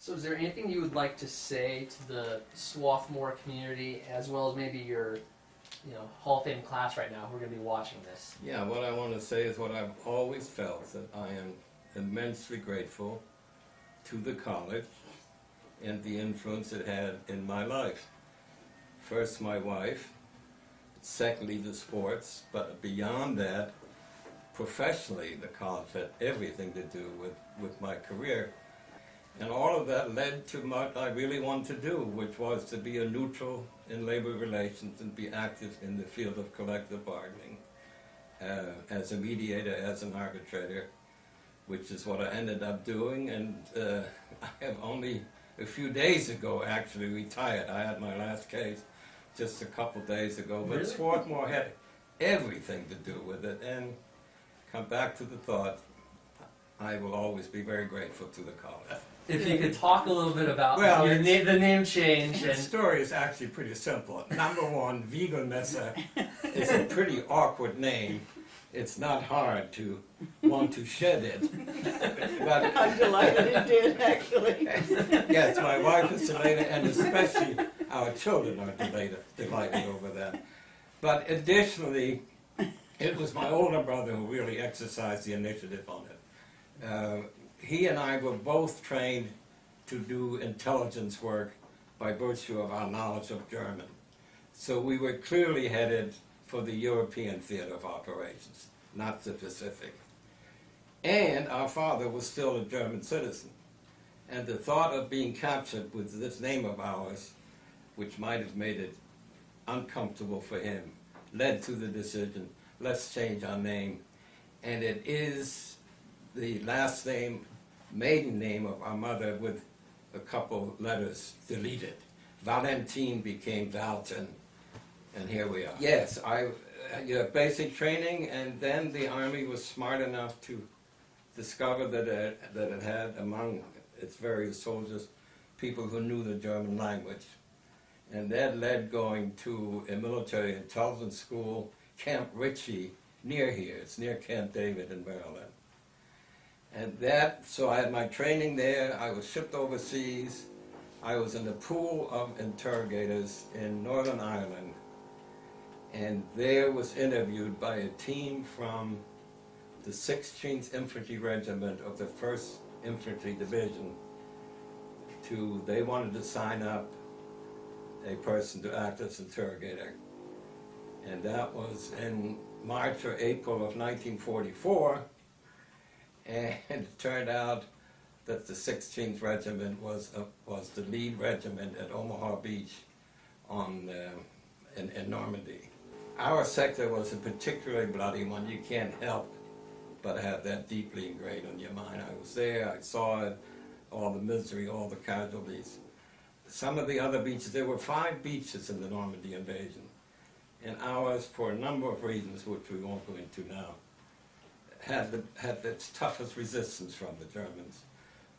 So is there anything you would like to say to the Swarthmore community, as well as maybe your Hall of Fame class right now who are going to be watching this? Yeah, what I want to say is what I've always felt, that I am immensely grateful to the college and the influence it had in my life. First, my wife, secondly, the sports, but beyond that, professionally, the college had everything to do with my career. And all of that led to what I really wanted to do, which was to be a neutral in labor relations and be active in the field of collective bargaining, as a mediator, as an arbitrator, which is what I ended up doing. And I have only a few days ago actually retired. I had my last case just a couple days ago, but Really? Swarthmore had everything to do with it. And come back to the thought, I will always be very grateful to the college. If you could talk a little bit about the name change. The story is actually pretty simple. Number one, Wiegelmesser is a pretty awkward name. It's not hard to want to shed it. But I'm delighted it did, actually. yes, my wife is delighted, and especially our children are delighted over that. But additionally, it was my older brother who really exercised the initiative on it. He and I were both trained to do intelligence work by virtue of our knowledge of German. So we were clearly headed for the European theater of operations, not the Pacific. And our father was still a German citizen. And the thought of being captured with this name of ours, which might have made it uncomfortable for him, led to the decision, let's change our name. And it is the last name, maiden name of our mother with a couple letters deleted. Valtin became Valtin, and here we are. Yes, you have basic training, and then the Army was smart enough to discover that it had among its various soldiers people who knew the German language. And that led going to a military intelligence school, Camp Ritchie, near here. It's near Camp David in Maryland. And so I had my training there. I was shipped overseas. I was in a pool of interrogators in Northern Ireland, and there was interviewed by a team from the 16th Infantry Regiment of the 1st Infantry Division. They wanted to sign up a person to act as interrogator. And that was in March or April of 1944. And it turned out that the 16th Regiment was the lead regiment at Omaha Beach in Normandy. Our sector was a particularly bloody one. You can't help but have that deeply ingrained in your mind. I was there, I saw it, all the misery, all the casualties. Some of the other beaches, there were 5 beaches in the Normandy invasion, and ours, for a number of reasons which we won't go into now, had its toughest resistance from the Germans.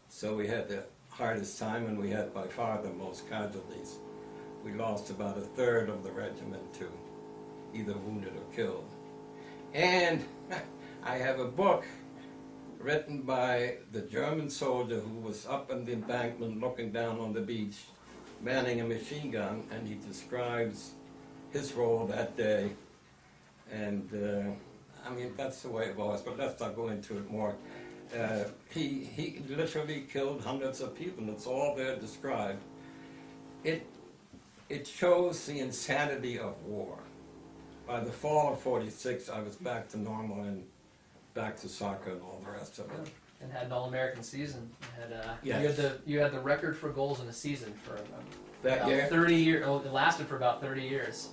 So we had the hardest time, and we had by far the most casualties. We lost about 1/3 of the regiment to either wounded or killed. And I have a book written by the German soldier who was up in the embankment looking down on the beach, manning a machine gun, and he describes his role that day. And I mean, that's the way it was, but let's not go into it more. He literally killed hundreds of people, and it's all there described. It shows the insanity of war. By the fall of '46, I was back to normal and back to soccer and all the rest of it. And had an All-American season. Yes. You had the record for goals in a season for That about year? 30 years. Oh, it lasted for about 30 years.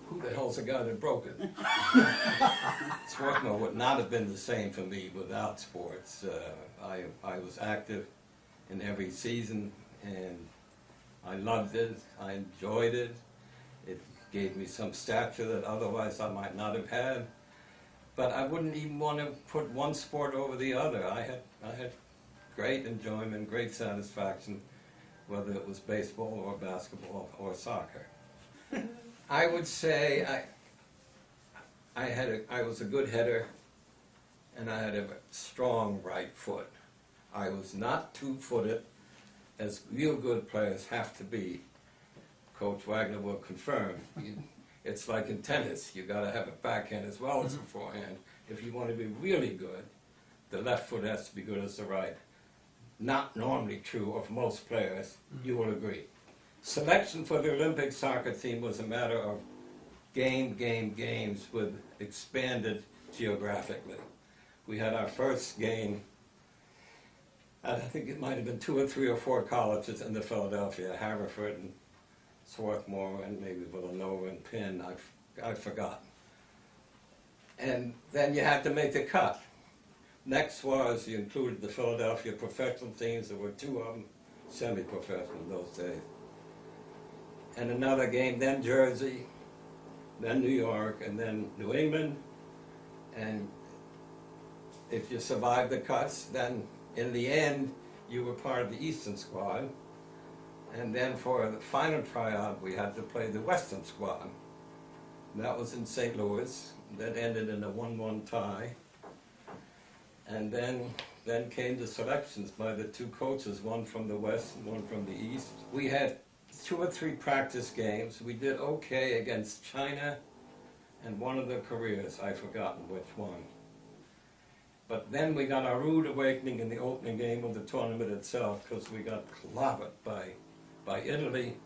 Who the hell's the guy that broke it? Swarthmore would not have been the same for me without sports. I was active in every season, and I loved it. I enjoyed it. It gave me some stature that otherwise I might not have had. But I wouldn't even want to put one sport over the other. I had great enjoyment, great satisfaction, whether it was baseball or basketball or soccer. I would say I was a good header, and I had a strong right foot. I was not two-footed. as real good players have to be. Coach Wagner will confirm. It's like in tennis, you got to have a backhand as well as a forehand. If you want to be really good, the left foot has to be good as the right. Not normally true of most players, you will agree. Selection for the Olympic soccer team was a matter of games with expanded geographically. We had our first game, I think it might have been 2 or 3 or 4 colleges in the Philadelphia, Haverford and Swarthmore and maybe Villanova and Penn, I've forgotten. And then you had to make the cut. Next was you included the Philadelphia professional teams. There were 2 of them, semi-professional in those days. And another game, then Jersey, then New York, and then New England. And if you survived the cuts, then in the end, you were part of the Eastern squad. And then for the final tryout, we had to play the Western squad. And that was in St. Louis. That ended in a 1-1 tie. And then came the selections by the 2 coaches, one from the West and one from the East. We had 2 or 3 practice games. We did okay against China and one of the Koreas. I've forgotten which one. But then we got our rude awakening in the opening game of the tournament itself, because we got clobbered by Italy.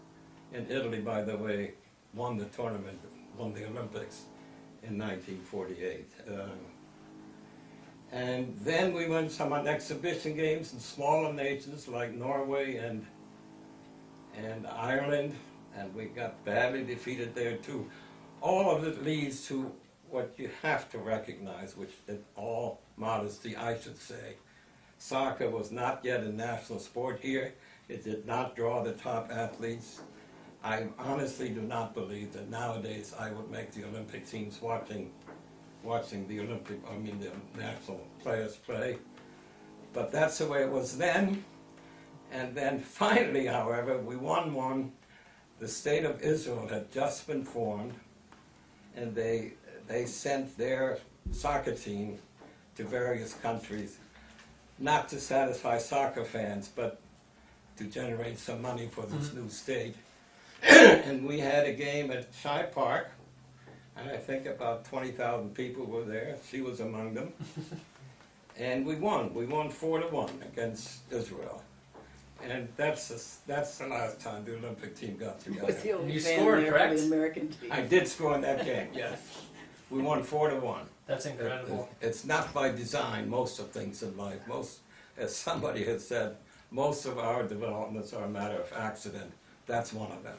And Italy, by the way, won the tournament, won the Olympics in 1948. And then we went some on exhibition games in smaller nations like Norway and Ireland, and we got badly defeated there too. All of it leads to what you have to recognize, which in all modesty I should say, soccer was not yet a national sport here. It did not draw the top athletes. I honestly do not believe that nowadays I would make the Olympic teams watching the national players play. But that's the way it was then. And then finally, however, we won one. The state of Israel had just been formed, and they sent their soccer team to various countries, not to satisfy soccer fans, but to generate some money for this new state. And we had a game at Shai Park, and I think about 20,000 people were there. She was among them. And we won. We won 4-1 against Israel. And that's the last time the Olympic team got together. Was the only You fan scored, there for correct? the American team. I did score in that game, yes. We won 4-1. That's incredible. It's not by design, most of things in life. Most, as somebody has said, most of our developments are a matter of accident. That's one of them.